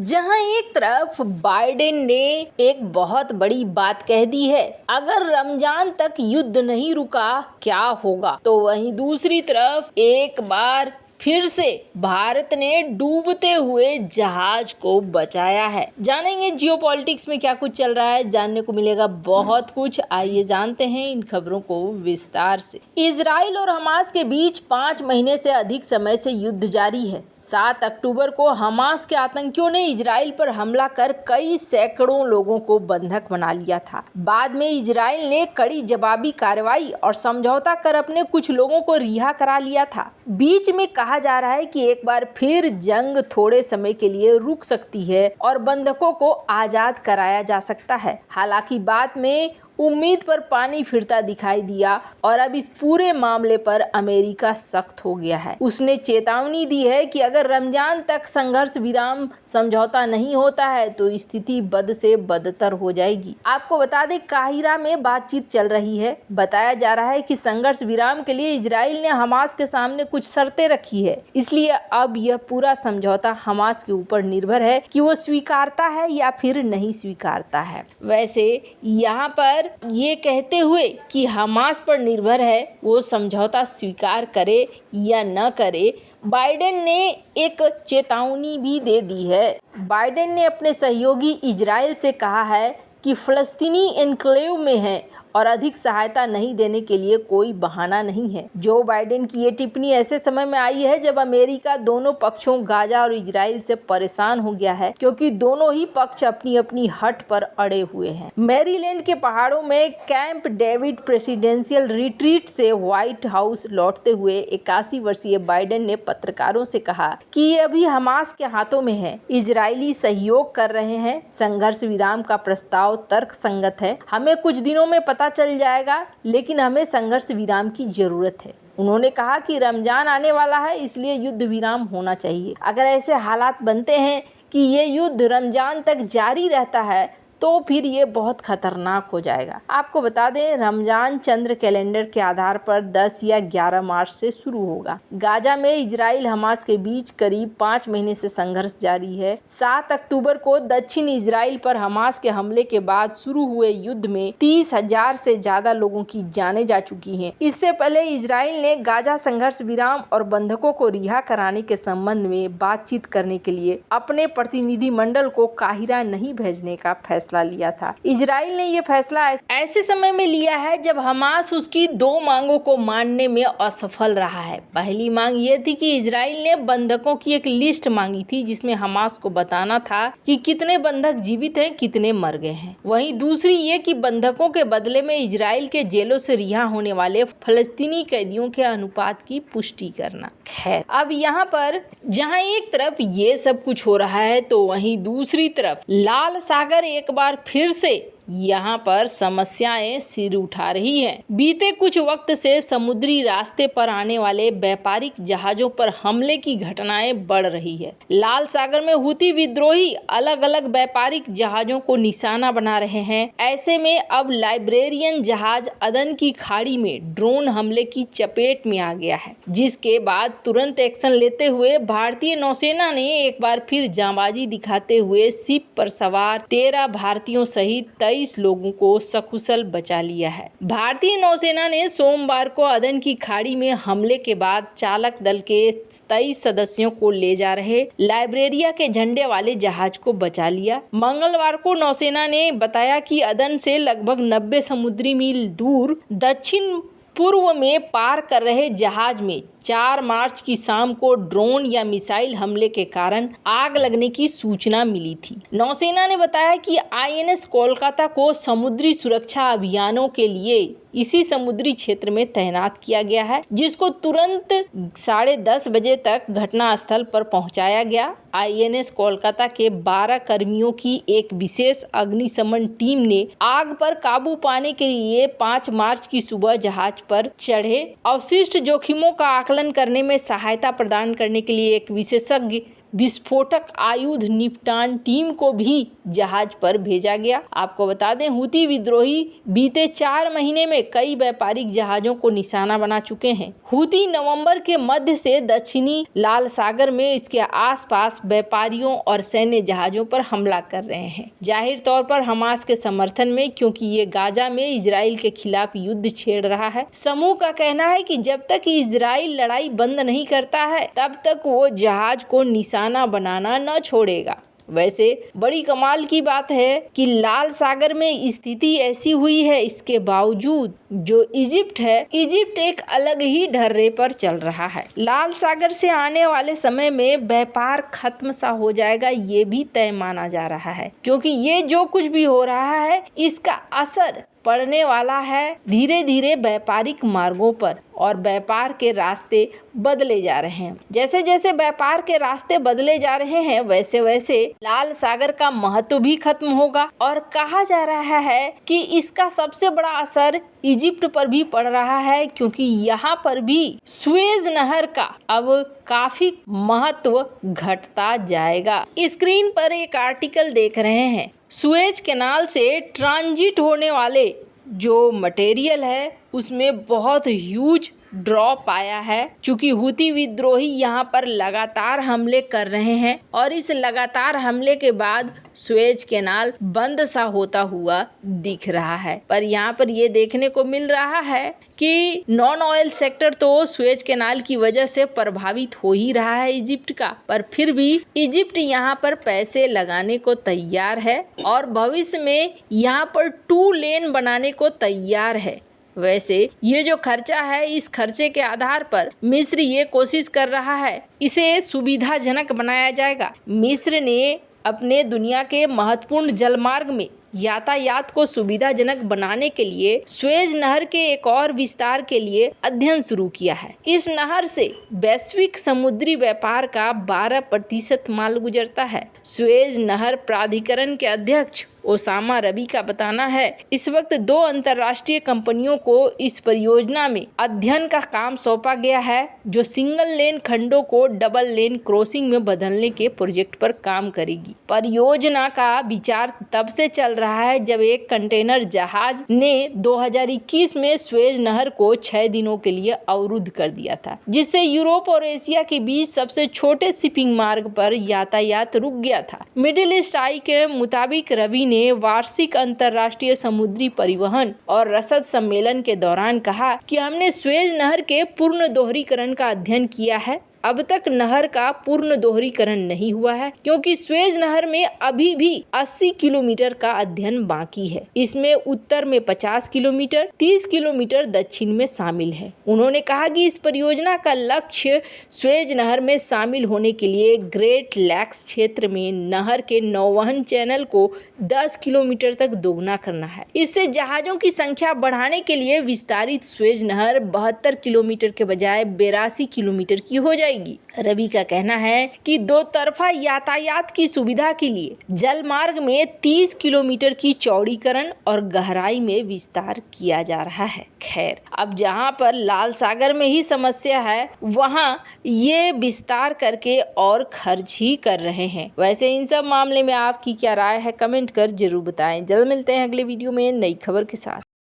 जहां एक तरफ बाइडेन ने एक बहुत बड़ी बात कह दी है, अगर रमजान तक युद्ध नहीं रुका क्या होगा, तो वहीं दूसरी तरफ एक बार फिर से भारत ने डूबते हुए जहाज को बचाया है। जानेंगे जियोपॉलिटिक्स में क्या कुछ चल रहा है, जानने को मिलेगा बहुत कुछ। आइए जानते हैं इन खबरों को विस्तार से। इजराइल और हमास के बीच 5 महीने से अधिक समय से युद्ध जारी है। 7 अक्टूबर को हमास के आतंकियों ने इजराइल पर हमला कर कई सैकड़ों लोगों को बंधक बना लिया था। बाद में इजराइल ने कड़ी जवाबी कार्रवाई और समझौता कर अपने कुछ लोगों को रिहा करा लिया था। बीच में कहा जा रहा है कि एक बार फिर जंग थोड़े समय के लिए रुक सकती है और बंधकों को आजाद कराया जा सकता है। हालांकि बाद में उम्मीद पर पानी फिरता दिखाई दिया और अब इस पूरे मामले पर अमेरिका सख्त हो गया है। उसने चेतावनी दी है कि अगर रमजान तक संघर्ष विराम समझौता नहीं होता है तो स्थिति बद से बदतर हो जाएगी। आपको बता दें, काहिरा में बातचीत चल रही है। बताया जा रहा है कि संघर्ष विराम के लिए इजराइल ने हमास के सामने कुछ शर्तें रखी है, इसलिए अब यह पूरा समझौता हमास के ऊपर निर्भर है कि वो स्वीकारता है या फिर नहीं स्वीकारता है। वैसे यहाँ पर ये कहते हुए कि हमास पर निर्भर है वो समझौता स्वीकार करे या न करे, बाइडेन ने एक चेतावनी भी दे दी है। बाइडेन ने अपने सहयोगी इजराइल से कहा है कि फ़लस्तीनी एन्क्लेव में है और अधिक सहायता नहीं देने के लिए कोई बहाना नहीं है। जो बाइडेन की ये टिप्पणी ऐसे समय में आई है जब अमेरिका दोनों पक्षों गाजा और इजराइल से परेशान हो गया है, क्योंकि दोनों ही पक्ष अपनी अपनी हट पर अड़े हुए हैं। मैरीलैंड के पहाड़ों में कैंप डेविड प्रेसिडेंशियल रिट्रीट से व्हाइट हाउस लौटते हुए 81 वर्षीय बाइडेन ने पत्रकारों से कहा कि ये अभी हमास के हाथों में है। इजरायली सहयोग कर रहे हैं। संघर्ष विराम का प्रस्ताव तर्कसंगत है। हमें कुछ दिनों में पता चल जाएगा, लेकिन हमें संघर्ष विराम की जरूरत है। उन्होंने कहा कि रमजान आने वाला है, इसलिए युद्ध विराम होना चाहिए। अगर ऐसे हालात बनते हैं कि ये युद्ध रमजान तक जारी रहता है तो फिर ये बहुत खतरनाक हो जाएगा। आपको बता दें, रमजान चंद्र कैलेंडर के आधार पर 10 या 11 मार्च से शुरू होगा। गाजा में इजराइल हमास के बीच करीब 5 महीने से संघर्ष जारी है। 7 अक्टूबर को दक्षिण इजराइल पर हमास के हमले के बाद शुरू हुए युद्ध में 30,000 से ज्यादा लोगों की जानें जा चुकी हैं। इससे पहले इजराइल ने गाजा संघर्ष विराम और बंधकों को रिहा कराने के संबंध में बातचीत करने के लिए अपने प्रतिनिधिमंडल को काहिरा नहीं भेजने का फैसला लिया था। इजराइल ने यह फैसला ऐसे समय में लिया है जब हमास उसकी 2 मांगों को मानने में असफल रहा है। पहली मांग ये थी कि इजराइल ने बंधकों की एक लिस्ट मांगी थी जिसमें हमास को बताना था कि कितने बंधक जीवित हैं, कितने मर गए हैं। वहीं दूसरी ये कि बंधकों के बदले में इजराइल के जेलों से रिहा होने वाले फलस्तीनी कैदियों के अनुपात की पुष्टि करना। खैर, अब यहाँ पर जहाँ एक तरफ ये सब कुछ हो रहा है तो वहीं दूसरी तरफ लाल सागर एक बार फिर से यहाँ पर समस्याएं सिर उठा रही हैं। बीते कुछ वक्त से समुद्री रास्ते पर आने वाले व्यापारिक जहाजों पर हमले की घटनाएं बढ़ रही है। लाल सागर में हुती विद्रोही अलग अलग व्यापारिक जहाजों को निशाना बना रहे हैं। ऐसे में अब लाइब्रेरियन जहाज अदन की खाड़ी में ड्रोन हमले की चपेट में आ गया है, जिसके बाद तुरंत एक्शन लेते हुए भारतीय नौसेना ने एक बार फिर जांबाजी दिखाते हुए शिप पर सवार 13 भारतीयों सहित 23 लोगों को सकुशल बचा लिया है। भारतीय नौसेना ने सोमवार को अदन की खाड़ी में हमले के बाद चालक दल के 23 सदस्यों को ले जा रहे लाइब्रेरिया के झंडे वाले जहाज को बचा लिया। मंगलवार को नौसेना ने बताया कि अदन से लगभग 90 समुद्री मील दूर दक्षिण पूर्व में पार कर रहे जहाज में 4 मार्च की शाम को ड्रोन या मिसाइल हमले के कारण आग लगने की सूचना मिली थी। नौसेना ने बताया कि आईएनएस कोलकाता को समुद्री सुरक्षा अभियानों के लिए इसी समुद्री क्षेत्र में तैनात किया गया है, जिसको तुरंत 10:30 बजे तक घटनास्थल पर पहुंचाया गया। आईएनएस कोलकाता के 12 कर्मियों की एक विशेष अग्निशमन टीम ने आग पर काबू पाने के लिए 5 मार्च की सुबह जहाज पर चढ़े। अवशिष्ट जोखिमों का आकलन करने में सहायता प्रदान करने के लिए एक विशेषज्ञ विस्फोटक आयुध निपटान टीम को भी जहाज पर भेजा गया। आपको बता दें, हूती विद्रोही बीते 4 महीने में कई व्यापारिक जहाजों को निशाना बना चुके हैं। हूती नवंबर के मध्य से दक्षिणी लाल सागर में इसके आसपास व्यापारियों और सैन्य जहाजों पर हमला कर रहे हैं, जाहिर तौर पर हमास के समर्थन में, क्योंकि ये गाजा में इजराइल के खिलाफ युद्ध छेड़ रहा है। समूह का कहना है कि जब तक इजराइल लड़ाई बंद नहीं करता है तब तक वो जहाज को निशाना बनाना न छोड़ेगा। वैसे बड़ी कमाल की बात है कि लाल सागर में स्थिति ऐसी हुई है, इसके बावजूद जो इजिप्ट है, इजिप्ट एक अलग ही ढर्रे पर चल रहा है। लाल सागर से आने वाले समय में व्यापार खत्म सा हो जाएगा, ये भी तय माना जा रहा है, क्योंकि ये जो कुछ भी हो रहा है इसका असर पड़ने वाला है धीरे धीरे व्यापारिक मार्गों पर, और व्यापार के रास्ते बदले जा रहे हैं। जैसे जैसे व्यापार के रास्ते बदले जा रहे हैं वैसे वैसे लाल सागर का महत्व भी खत्म होगा, और कहा जा रहा है कि इसका सबसे बड़ा असर इजिप्ट पर भी पड़ रहा है, क्योंकि यहाँ पर भी सुएज नहर का अब काफी महत्व घटता जाएगा। स्क्रीन पर एक आर्टिकल देख रहे हैं, सुएज कैनाल से ट्रांजिट होने वाले जो मटेरियल है उसमें बहुत ह्यूज ड्रॉप आया है, चूंकि हूती विद्रोही यहाँ पर लगातार हमले कर रहे हैं, और इस लगातार हमले के बाद सुएज कैनाल बंद सा होता हुआ दिख रहा है। पर यहाँ पर ये देखने को मिल रहा है कि नॉन ऑयल सेक्टर तो सुएज कैनाल की वजह से प्रभावित हो ही रहा है इजिप्ट का, पर फिर भी इजिप्ट यहाँ पर पैसे लगाने को तैयार है और भविष्य में यहाँ पर 2 लेन बनाने को तैयार है। वैसे ये जो खर्चा है, इस खर्चे के आधार पर मिस्र ये कोशिश कर रहा है इसे सुविधाजनक बनाया जाएगा। मिस्र ने अपने दुनिया के महत्वपूर्ण जलमार्ग में यातायात को सुविधाजनक बनाने के लिए सुएज नहर के एक और विस्तार के लिए अध्ययन शुरू किया है। इस नहर से वैश्विक समुद्री व्यापार का 12% माल गुजरता है। सुएज नहर प्राधिकरण के अध्यक्ष ओसामा रबी का बताना है, इस वक्त 2 अंतर्राष्ट्रीय कंपनियों को इस परियोजना में अध्ययन का काम सौंपा गया है, जो सिंगल लेन खंडों को डबल लेन क्रॉसिंग में बदलने के प्रोजेक्ट पर काम करेगी। परियोजना का विचार तब से चल रहा है जब एक कंटेनर जहाज ने 2021 में सुएज नहर को 6 दिनों के लिए अवरुद्ध कर दिया था, जिससे यूरोप और एशिया के बीच सबसे छोटे शिपिंग मार्ग पर यातायात रुक गया था। मिडिल ईस्ट आई के मुताबिक रवि ने वार्षिक अंतर्राष्ट्रीय समुद्री परिवहन और रसद सम्मेलन के दौरान कहा कि हमने सुएज नहर के पूर्ण दोहरीकरण का अध्ययन किया है। अब तक नहर का पूर्ण दोहरीकरण नहीं हुआ है, क्योंकि सुएज नहर में अभी भी 80 किलोमीटर का अध्ययन बाकी है। इसमें उत्तर में 50 किलोमीटर, 30 किलोमीटर दक्षिण में शामिल है। उन्होंने कहा कि इस परियोजना का लक्ष्य सुएज नहर में शामिल होने के लिए ग्रेट लैक्स क्षेत्र में नहर के नौवहन चैनल को 10 किलोमीटर तक दोगुना करना है। इससे जहाजों की संख्या बढ़ाने के लिए विस्तारित सुएज नहर 72 किलोमीटर के बजाय 82 किलोमीटर की हो जाएगी। रवि का कहना है कि 2 तरफा यातायात की सुविधा के लिए जल मार्ग में 30 किलोमीटर की चौड़ीकरण और गहराई में विस्तार किया जा रहा है। खैर, अब जहां पर लाल सागर में ही समस्या है, वहां ये विस्तार करके और खर्च ही कर रहे हैं। वैसे इन सब मामले में आपकी क्या राय है, कमेंट कर जरूर बताएं। जल्द मिलते हैं अगले वीडियो में नई खबर के साथ।